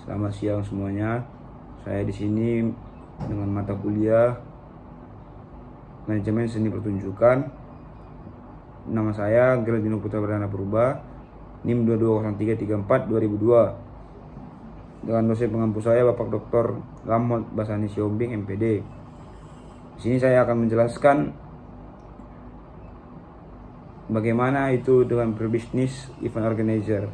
Selamat siang semuanya. Saya di sini dengan mata kuliah Manajemen Seni Pertunjukan. Nama saya Geladino Putra Perdana Purba, NIM 220334 2002. Dengan dosen pengampu saya Bapak Dr. Lamhot Basani Siombing MPD. Di sini saya akan menjelaskan bagaimana itu dengan berbisnis event organizer.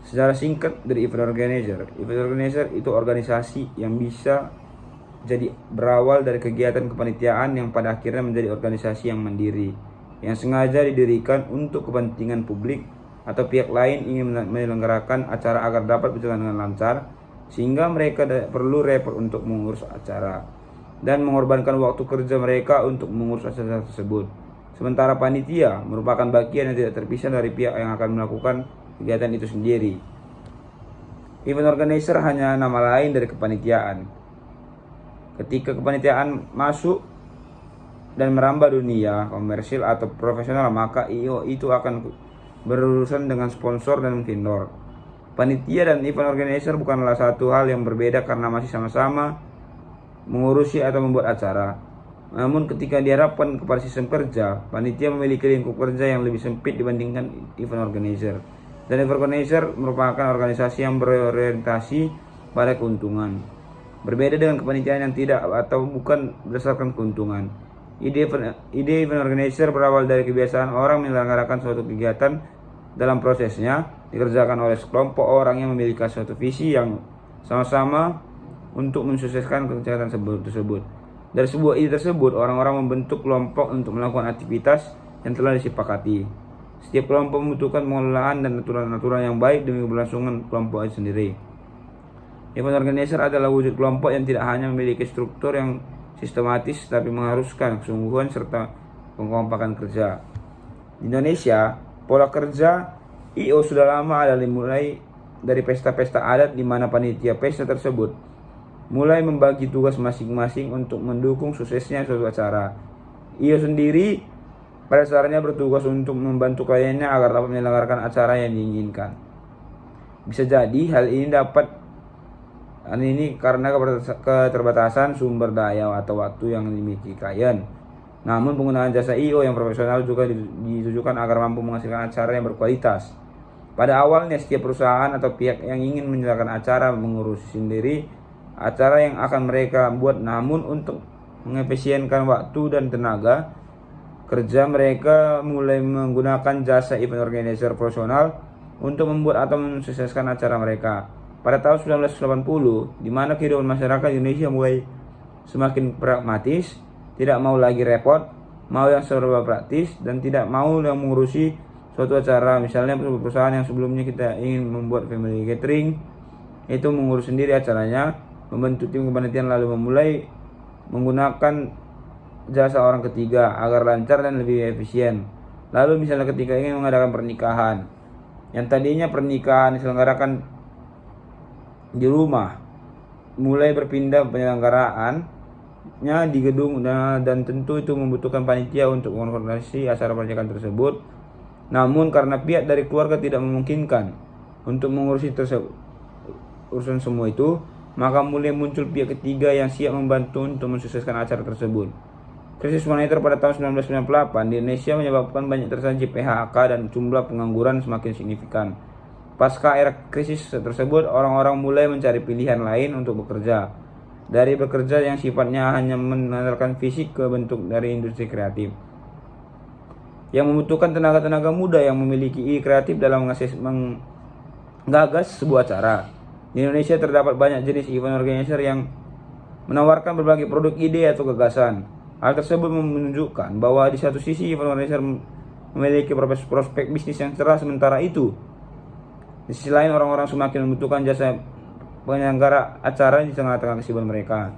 Secara singkat dari event organizer itu organisasi yang bisa jadi berawal dari kegiatan kepanitiaan yang pada akhirnya menjadi organisasi yang mandiri, yang sengaja didirikan untuk kepentingan publik atau pihak lain ingin menyelenggarakan acara agar dapat berjalan dengan lancar, sehingga mereka tidak perlu repot untuk mengurus acara dan mengorbankan waktu kerja mereka untuk mengurus acara tersebut. Sementara panitia merupakan bagian yang tidak terpisah dari pihak yang akan melakukan kegiatan itu sendiri. Event organizer hanya nama lain dari kepanitiaan. Ketika kepanitiaan masuk dan merambah dunia komersil atau profesional, maka IO itu akan berurusan dengan sponsor dan vendor. Panitia dan event organizer bukanlah satu hal yang berbeda karena masih sama-sama mengurusi atau membuat acara. Namun ketika diharapkan kepada sistem kerja, panitia memiliki lingkup kerja yang lebih sempit dibandingkan event organizer. Dan event organizer merupakan organisasi yang berorientasi pada keuntungan. Berbeda dengan kepanitiaan yang tidak atau bukan berdasarkan keuntungan. Ide event organizer berawal dari kebiasaan orang menyelenggarakan suatu kegiatan. Dalam prosesnya dikerjakan oleh sekelompok orang yang memiliki suatu visi yang sama-sama untuk mensukseskan kegiatan tersebut. Dari sebuah ide tersebut, orang-orang membentuk kelompok untuk melakukan aktivitas yang telah disepakati. Setiap kelompok membutuhkan pengelolaan dan aturan-aturan yang baik demi keberlangsungan kelompok itu sendiri. Event organizer adalah wujud kelompok yang tidak hanya memiliki struktur yang sistematis, tapi mengharuskan kesungguhan serta pengkompakan kerja. Di Indonesia, pola kerja IO sudah lama ada, dimulai dari pesta-pesta adat di mana panitia pesta tersebut mulai membagi tugas masing-masing untuk mendukung suksesnya suatu acara. IO sendiri pada dasarnya bertugas untuk membantu kliennya agar dapat menyelenggarakan acara yang diinginkan. Bisa jadi hal ini karena keterbatasan sumber daya atau waktu yang dimiliki klien. Namun penggunaan jasa IO yang profesional juga ditujukan agar mampu menghasilkan acara yang berkualitas. Pada awalnya setiap perusahaan atau pihak yang ingin menyelenggarakan acara mengurusi sendiri acara yang akan mereka buat, namun untuk mengefisienkan waktu dan tenaga kerja, mereka mulai menggunakan jasa event organizer profesional untuk membuat atau mensukseskan acara mereka. Pada tahun 1980, di mana kehidupan masyarakat Indonesia mulai semakin pragmatis, tidak mau lagi repot, mau yang serba praktis, dan tidak mau yang mengurusi suatu acara. Misalnya perusahaan yang sebelumnya kita ingin membuat family catering, itu mengurus sendiri acaranya, membentuk tim kepanitiaan lalu memulai menggunakan jasa orang ketiga agar lancar dan lebih efisien. Lalu misalnya ketika ingin mengadakan pernikahan, yang tadinya pernikahan diselenggarakan di rumah, mulai berpindah penyelenggaraannya di gedung, dan tentu itu membutuhkan panitia untuk mengorganisasi acara pernikahan tersebut. Namun karena pihak dari keluarga tidak memungkinkan untuk mengurusi urusan semua itu, maka mulai muncul pihak ketiga yang siap membantu untuk mensukseskan acara tersebut. Krisis moneter pada tahun 1998 di Indonesia menyebabkan banyak terjadi PHK dan jumlah pengangguran semakin signifikan. Pasca era krisis tersebut, orang-orang mulai mencari pilihan lain untuk bekerja. Dari bekerja yang sifatnya hanya mengandalkan fisik ke bentuk dari industri kreatif yang membutuhkan tenaga-tenaga muda yang memiliki ide kreatif dalam menggagas sebuah acara. Di Indonesia terdapat banyak jenis event organizer yang menawarkan berbagai produk, ide, atau gagasan. Hal tersebut menunjukkan bahwa di satu sisi event organizer memiliki prospek bisnis yang cerah, sementara itu di sisi lain orang-orang semakin membutuhkan jasa penyelenggara acara di tengah-tengah kesibukan mereka.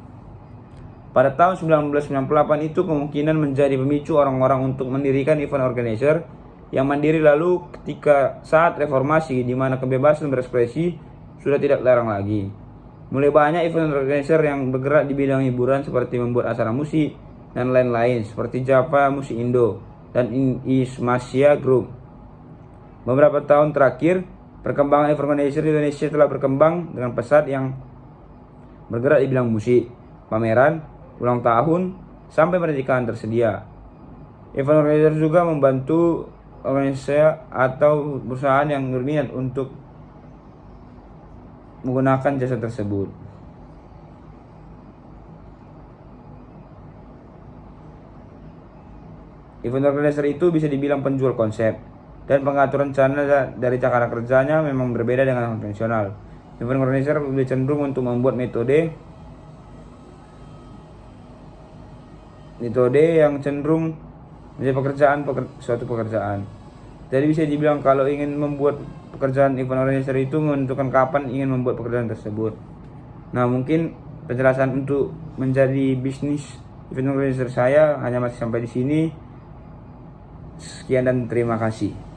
Pada tahun 1998 itu kemungkinan menjadi pemicu orang-orang untuk mendirikan event organizer yang mandiri. Lalu ketika saat reformasi di mana kebebasan berekspresi sudah tidak larang lagi, mulai banyak event organizer yang bergerak di bidang hiburan seperti membuat acara musik dan lain-lain seperti Java Musik Indo dan Ismasia Group. Beberapa tahun terakhir, Perkembangan event organizer di Indonesia telah berkembang dengan pesat yang bergerak di bidang musik, pameran, ulang tahun, sampai pernikahan tersedia. Event organizer juga membantu organisasi atau perusahaan yang berminat untuk menggunakan jasa tersebut. Event organizer itu bisa dibilang penjual konsep, dan pengatur rencana dari cara kerjanya memang berbeda dengan konvensional. Event organizer lebih cenderung untuk membuat metode yang cenderung menjadi suatu pekerjaan. Jadi bisa dibilang kalau ingin membuat pekerjaan event organizer itu menentukan kapan ingin membuat pekerjaan tersebut. Nah, mungkin penjelasan untuk menjadi bisnis event organizer saya hanya masih sampai di sini. Sekian dan terima kasih.